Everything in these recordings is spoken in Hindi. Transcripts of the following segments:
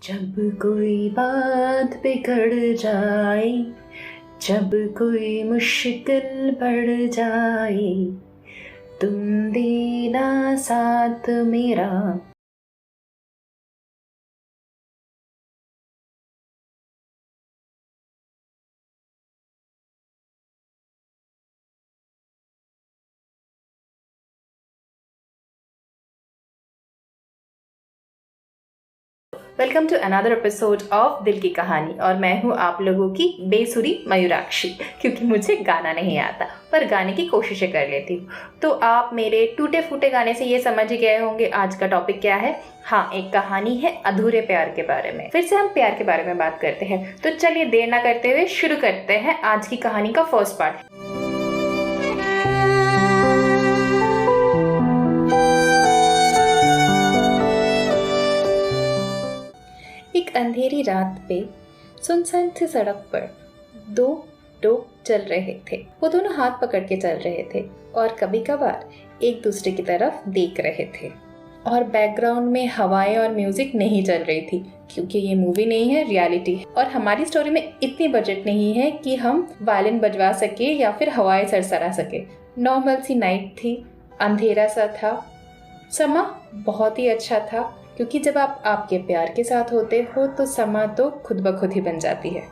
जब कोई बात बिगड़ जाए, जब कोई मुश्किल बढ़ जाए, तुम देना साथ मेरा। Welcome to another episode of दिल की कहानी। और मैं हूँ आप लोगों की बेसुरी मयूराक्षी, क्योंकि मुझे गाना नहीं आता पर गाने की कोशिशें कर लेती हूँ। तो आप मेरे टूटे फूटे गाने से ये समझ ही गए होंगे आज का टॉपिक क्या है। हाँ, एक कहानी है अधूरे प्यार के बारे में। फिर से हम प्यार के बारे में बात करते हैं। तो चलिए देर ना करते हुए शुरू करते हैं आज की कहानी का फर्स्ट पार्ट। एक अंधेरी रात पे सुनसान सी सड़क पर दो लोग चल रहे थे। वो दोनों हाथ पकड़ के चल रहे थे और कभी कभार एक दूसरे की तरफ देख रहे थे। और बैकग्राउंड में हवाएं और म्यूजिक नहीं चल रही थी, क्योंकि ये मूवी नहीं है, रियलिटी है। और हमारी स्टोरी में इतनी बजट नहीं है कि हम वायलिन बजवा सके या फिर हवाएं सरसरा सके। नॉर्मल सी नाइट थी, अंधेरा सा था, समा बहुत ही अच्छा था, क्योंकि जब आप आपके प्यार के साथ होते हो तो समा तो खुद ब खुद ही बन जाती है।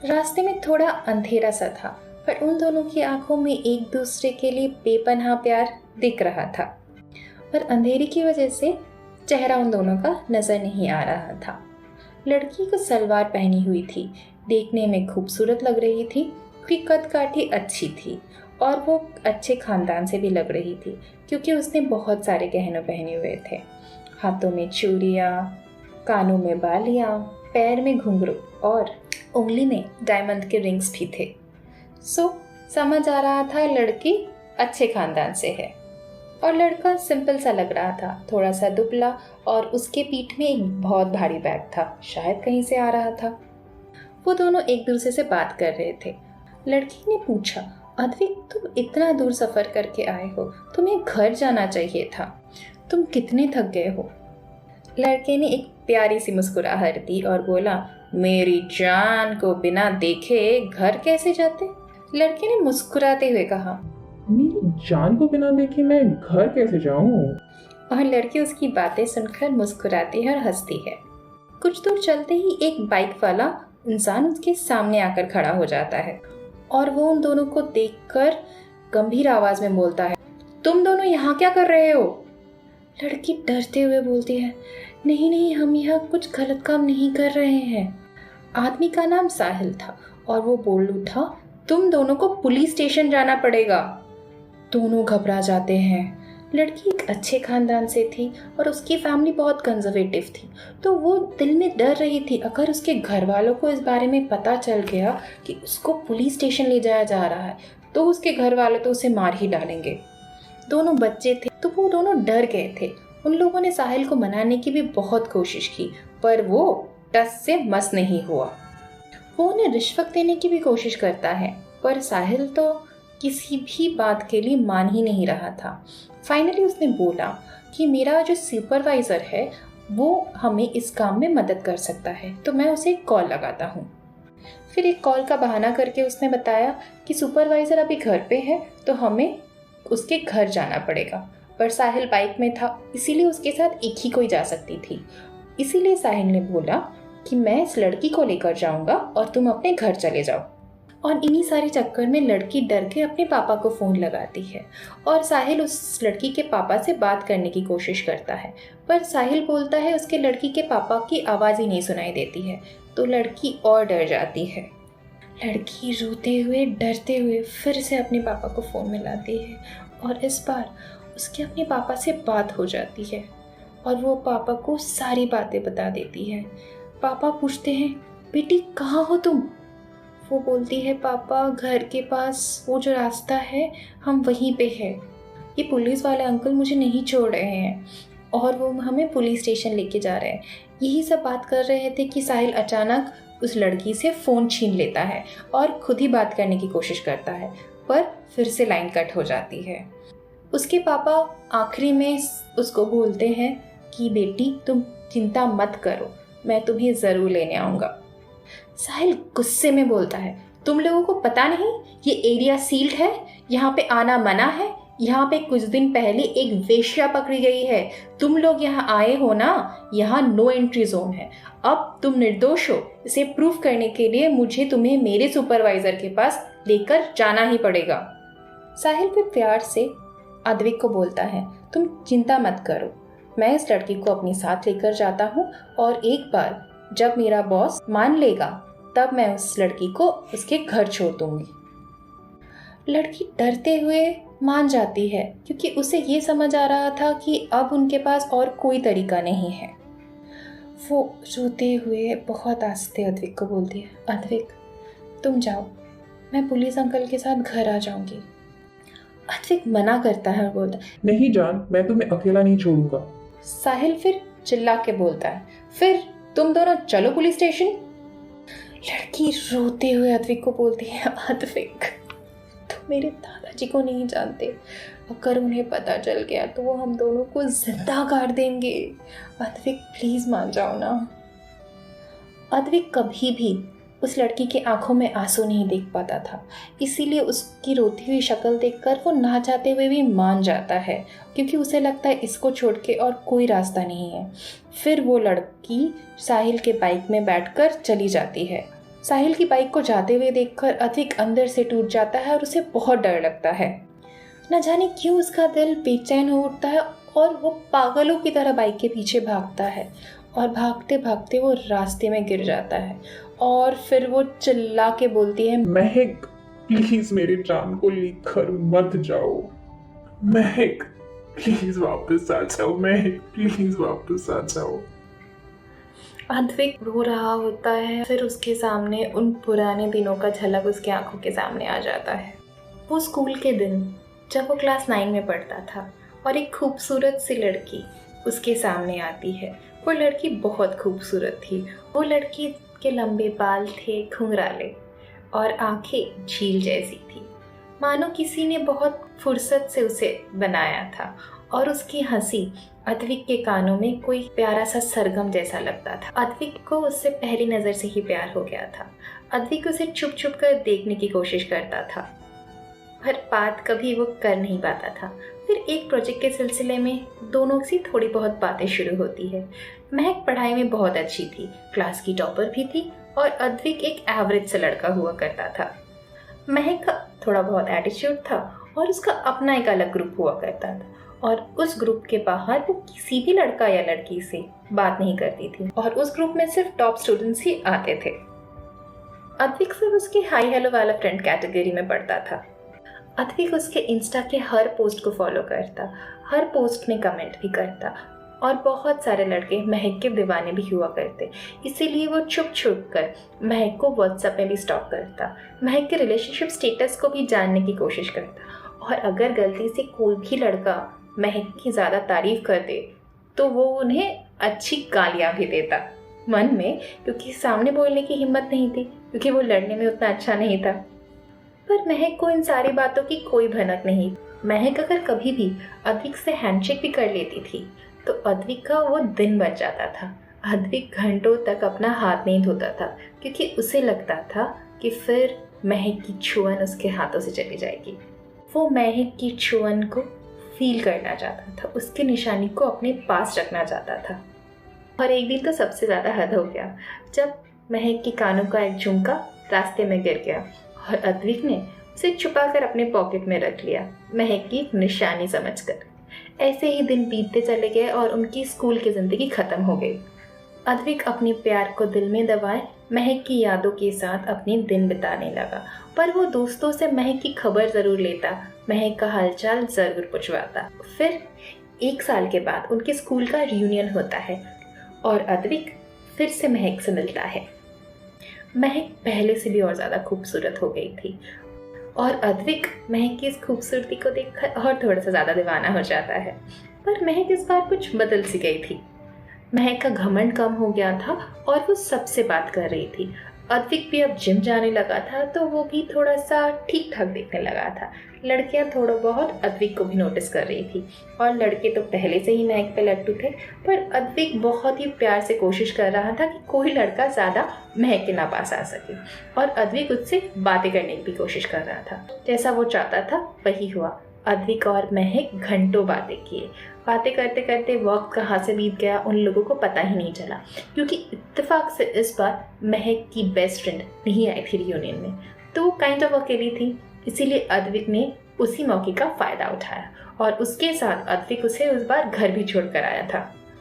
रास्ते में थोड़ा अंधेरा सा था, पर उन दोनों की आंखों में एक दूसरे के लिए बेपनाह प्यार दिख रहा था। पर अंधेरे की वजह से चेहरा उन दोनों का नजर नहीं आ रहा था। लड़की को सलवार पहनी हुई थी, देखने में खूबसूरत लग रही थी, उसकी कद काठी अच्छी थी और वो अच्छे खानदान से भी लग रही थी, क्योंकि उसने बहुत सारे गहने पहने हुए थे। हाथों में चूड़ियाँ, कानों में बालियाँ, पैर में घुंघरू और उंगली में डायमंड के रिंग्स भी थे। समझ आ रहा था लड़की अच्छे खानदान से है। और लड़का सिंपल सा लग रहा था, थोड़ा सा दुबला, और उसके पीठ में एक बहुत भारी बैग था, शायद कहीं से आ रहा था। वो दोनों एक दूसरे से बात कर रहे थे। लड़की ने पूछा, अद्विक, तुम इतना दूर सफर करके आए हो, तुम्हें घर जाना चाहिए था, तुम कितने थक गए हो। लड़के ने एक प्यारी सी मुस्कुराहट दी और बोला, मेरी जान को बिना देखे घर कैसे जाते। लड़के ने मुस्कुराते हुए कहा, मेरी जान को बिना देखे मैं घर कैसे जाऊं? और लड़की उसकी बातें सुनकर मुस्कुराती है और हंसती है। कुछ दूर चलते ही एक बाइक वाला इंसान उसके सामने आकर खड़ा हो जाता है और वो उन दोनों को देखकर गंभीर आवाज में बोलता है, तुम दोनों यहाँ क्या कर रहे हो। लड़की डरते हुए बोलती है, नहीं नहीं, हम यहाँ कुछ गलत काम नहीं कर रहे हैं। आदमी का नाम साहिल था और वो बोल उठा, तुम दोनों को पुलिस स्टेशन जाना पड़ेगा। दोनों घबरा जाते हैं। लड़की एक अच्छे खानदान से थी और उसकी फैमिली बहुत कंजर्वेटिव थी, तो वो दिल में डर रही थी, अगर उसके घर वालों को इस बारे में पता चल गया कि उसको पुलिस स्टेशन ले जाया जा रहा है तो उसके घर वाले तो उसे मार ही डालेंगे। दोनों बच्चे थे तो वो दोनों डर गए थे। उन लोगों ने साहिल को मनाने की भी बहुत कोशिश की, पर वो टस से मस नहीं हुआ। वो उन्हें रिश्वत देने की भी कोशिश करता है, पर साहिल तो किसी भी बात के लिए मान ही नहीं रहा था। फाइनली उसने बोला कि मेरा जो सुपरवाइज़र है वो हमें इस काम में मदद कर सकता है, तो मैं उसे एक कॉल लगाता हूँ। फिर एक कॉल का बहाना करके उसने बताया कि सुपरवाइज़र अभी घर पे है तो हमें उसके घर जाना पड़ेगा। पर साहिल बाइक में था, इसीलिए उसके साथ एक ही कोई जा सकती थी। इसीलिए साहिल ने बोला कि मैं इस लड़की को लेकर जाऊंगा और तुम अपने घर चले जाओ। और इन्हीं सारे चक्कर में लड़की डर के अपने पापा को फ़ोन लगाती है और साहिल उस लड़की के पापा से बात करने की कोशिश करता है, पर साहिल बोलता है उसके लड़की के पापा की आवाज़ ही नहीं सुनाई देती है, तो लड़की और डर जाती है। लड़की रोते हुए डरते हुए फिर से अपने पापा को फ़ोन मिलाती है और इस बार उसके अपने पापा से बात हो जाती है और वो पापा को सारी बातें बता देती है। पापा पूछते हैं, बेटी कहाँ हो तुम। वो बोलती है, पापा घर के पास वो जो रास्ता है हम वहीं पे है, ये पुलिस वाले अंकल मुझे नहीं छोड़ रहे हैं और वो हमें पुलिस स्टेशन लेके जा रहे हैं। यही सब बात कर रहे थे कि साहिल अचानक उस लड़की से फ़ोन छीन लेता है और खुद ही बात करने की कोशिश करता है, पर फिर से लाइन कट हो जाती है। उसके पापा आखिरी में उसको बोलते हैं कि बेटी तुम चिंता मत करो, मैं तुम्हें ज़रूर लेने आऊँगा। साहिल गुस्से में बोलता है, तुम लोगों को पता नहीं ये एरिया सील्ड है, यहाँ पे आना मना है। यहाँ पे कुछ दिन पहले एक वेश्या पकड़ी गई है। तुम लोग यहाँ आए हो ना, यहाँ नो एंट्री जोन है। अब तुम निर्दोष हो, इसे प्रूफ करने के लिए मुझे तुम्हें मेरे सुपरवाइजर के पास लेकर जाना ही पड़ेगा। साहिल फिर प्यार से अद्विक को बोलता है, तुम चिंता मत करो, मैं इस लड़की को अपने साथ लेकर जाता हूँ और एक बार जब मेरा बॉस मान लेगा तब मैं उस लड़की को उसके घर छोड़ दूंगी। लड़की डरते हुए मान जाती है क्योंकि उसे ये समझ आ रहा था कि अब उनके पास और कोई तरीका नहीं है। वो रोते हुए बहुत आस्ते अद्विक को बोलती है, अद्विक तुम जाओ, मैं पुलिस अंकल के साथ घर आ जाऊंगी। अद्विक मना करता है और बोलता है, नहीं जान, मैं तुम्हें अकेला नहीं छोड़ूंगा। साहिल फिर चिल्ला के बोलता है, फिर तुम दोनों चलो पुलिस स्टेशन। लड़की रोते हुए अद्विक को बोलती है, अद्विक तुम मेरे दादाजी को नहीं जानते, अगर उन्हें पता चल गया तो वो हम दोनों को जिंदा काट देंगे। अद्विक प्लीज मान जाओ ना। अद्विक कभी भी उस लड़की के आंखों में आंसू नहीं देख पाता था, इसीलिए उसकी रोती हुई शक्ल देखकर वो ना चाहते हुए भी मान जाता है, क्योंकि उसे लगता है इसको छोड़ के और कोई रास्ता नहीं है। फिर वो लड़की साहिल के बाइक में बैठकर चली जाती है। साहिल की बाइक को जाते हुए देखकर अद्विक अंदर से टूट जाता है और उसे बहुत डर लगता है। न जाने क्यों उसका दिल बेचैन हो उठता है और वो पागलों की तरह बाइक के पीछे भागता है और भागते भागते वो रास्ते में गिर जाता है और फिर वो चिल्ला के बोलती है, महक प्लीज मेरी जान को लेकर मत जाओ, महक प्लीज वापस आ जाओ, महक प्लीज वापस आ जाओ। अद्विक रो रहा होता है, फिर उसके सामने उन पुराने दिनों का झलक उसके आंखों के सामने आ जाता है। वो स्कूल के दिन जब वो क्लास 9 में पढ़ता था और एक खूबसूरत सी लड़की उसके सामने आती है। वो लड़की बहुत खूबसूरत थी। वो लड़की के लंबे बाल थे घुंघराले और आंखें झील जैसी थी, मानो किसी ने बहुत फुर्सत से उसे बनाया था। और उसकी हंसी अद्विक के कानों में कोई प्यारा सा सरगम जैसा लगता था। अद्विक को उससे पहली नज़र से ही प्यार हो गया था। अद्विक उसे छुप छुप कर देखने की कोशिश करता था, पर बात कभी वो कर नहीं पाता था। फिर एक प्रोजेक्ट के सिलसिले में दोनों की थोड़ी बहुत बातें शुरू होती है। महक पढ़ाई में बहुत अच्छी थी, क्लास की टॉपर भी थी और अद्विक एक एवरेज सा लड़का हुआ करता था। महक का थोड़ा बहुत एटीट्यूड था और उसका अपना एक अलग ग्रुप हुआ करता था और उस ग्रुप के बाहर वो किसी भी लड़का या लड़की से बात नहीं करती थी और उस ग्रुप में सिर्फ टॉप स्टूडेंट्स ही आते थे। अद्विक सिर्फ उसके हाई हेलो वाला फ्रेंड कैटेगरी में पढ़ता था। अद्विक उसके इंस्टा के हर पोस्ट को फॉलो करता, हर पोस्ट में कमेंट भी करता और बहुत सारे लड़के महक के दीवाने भी हुआ करते। इसीलिए वो छुप छुप कर महक को व्हाट्सएप में भी स्टॉक करता, महक के रिलेशनशिप स्टेटस को भी जानने की कोशिश करता और अगर गलती से कोई भी लड़का महक की ज़्यादा तारीफ कर दे तो वो उन्हें अच्छी गालियाँ भी देता मन में, क्योंकि सामने बोलने की हिम्मत नहीं थी, क्योंकि वो लड़ने में उतना अच्छा नहीं था। पर महक को इन सारी बातों की कोई भनक नहीं। महक अगर कभी भी अद्विक से हैंडशेक भी कर लेती थी तो अद्विक का वो दिन बच जाता था। अद्विक घंटों तक अपना हाथ नहीं धोता था, क्योंकि उसे लगता था कि फिर महक की छुअन उसके हाथों से चली जाएगी। वो महक की छुअन को फील करना चाहता था, उसकी निशानी को अपने पास रखना चाहता था। और एक दिन तो सबसे ज़्यादा हद हो गया जब महक के कानों का एक झुमका रास्ते में गिर गया और अद्विक ने उसे छुपाकर अपने पॉकेट में रख लिया, महक की निशानी समझकर। ऐसे ही दिन बीतते चले गए और उनकी स्कूल की ज़िंदगी ख़त्म हो गई। अद्विक अपने प्यार को दिल में दबाए महक की यादों के साथ अपने दिन बिताने लगा, पर वो दोस्तों से महक की खबर ज़रूर लेता, महक का हालचाल ज़रूर पूछवाता। फिर 1 साल के बाद उनके स्कूल का रियूनियन होता है और अद्विक फिर से महक से मिलता है। महक पहले से भी और ज़्यादा खूबसूरत हो गई थी और अद्विक महक की इस खूबसूरती को देखकर और थोड़ा सा ज़्यादा दीवाना हो जाता है। पर महक इस बार कुछ बदल सी गई थी। महक का घमंड कम हो गया था और वो सबसे बात कर रही थी। अद्विक भी अब जिम जाने लगा था तो वो भी थोड़ा सा ठीक ठाक दिखने लगा था। लड़कियां थोड़ा बहुत अद्विक को भी नोटिस कर रही थी और लड़के तो पहले से ही महक पे लट्टू थे, पर अद्विक बहुत ही प्यार से कोशिश कर रहा था कि कोई लड़का ज़्यादा महक के ना पास आ सके और अद्विक उससे बातें करने की भी कोशिश कर रहा था। जैसा वो चाहता था वही हुआ। अद्विक और महक घंटों बातें किए। बातें करते करते वक्त कहाँ से बीत गया उन लोगों को पता ही नहीं चला, क्योंकि इत्तेफाक से इस बार महक की बेस्ट फ्रेंड नहीं आई थी रियूनियन में, तो वो काइंड ऑफ अकेली थी। इसीलिए अद्विक ने उसी मौके का फ़ायदा उठाया और उसके साथ अद्विक उसे उस बार घर भी छोड़ कर आया था।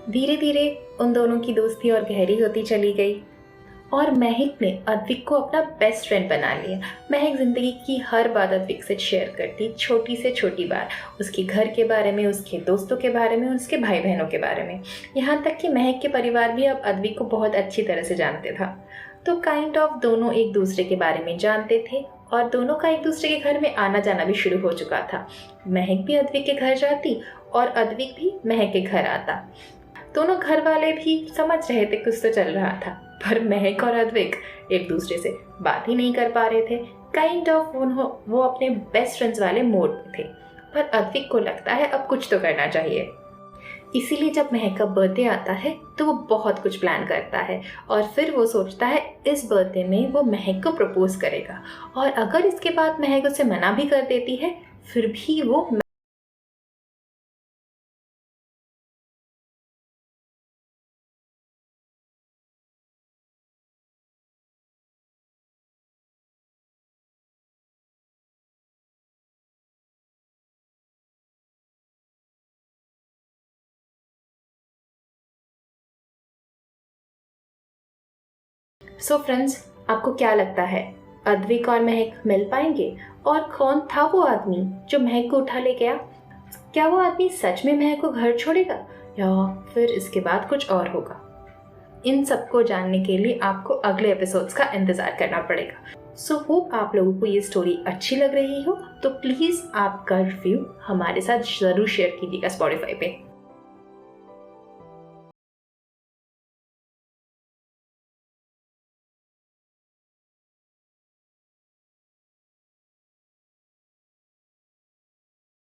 धीरे धीरे उन दोनों की दोस्ती और गहरी होती चली गई और महक ने अद्विक को अपना बेस्ट फ्रेंड बना लिया। महक ज़िंदगी की हर बात अद्विक से शेयर करती, छोटी से छोटी बात, उसके घर के बारे में, उसके दोस्तों के बारे में, उसके भाई बहनों के बारे में। यहाँ तक कि महक के परिवार भी अब अद्विक को बहुत अच्छी तरह से जानते था। तो काइंड ऑफ दोनों एक दूसरे के बारे में जानते थे और दोनों का एक दूसरे के घर में आना जाना भी शुरू हो चुका था। महक भी अद्विक के घर जाती और अद्विक भी महक के घर आता। दोनों घर वाले भी समझ रहे थे कुछ तो चल रहा था, पर महक और अद्विक एक दूसरे से बात ही नहीं कर पा रहे थे। काइंड ऑफ वो अपने बेस्ट फ्रेंड्स वाले मोड में थे, पर अद्विक को लगता है अब कुछ तो करना चाहिए। इसीलिए जब महक का बर्थडे आता है तो वो बहुत कुछ प्लान करता है और फिर वो सोचता है इस बर्थडे में वो महक को प्रपोज करेगा और अगर इसके बाद महक उसे मना भी कर देती है फिर भी वो सो फ्रेंड्स, आपको क्या लगता है अद्विक और महक मिल पाएंगे? और कौन था वो आदमी जो महक को उठा ले गया? क्या वो आदमी सच में महक को घर छोड़ेगा या फिर इसके बाद कुछ और होगा? इन सबको जानने के लिए आपको अगले एपिसोड्स का इंतजार करना पड़ेगा। सो होप आप लोगों को ये स्टोरी अच्छी लग रही हो तो प्लीज़ आपका रिव्यू हमारे साथ ज़रूर शेयर कीजिएगा स्पॉटिफाई पे।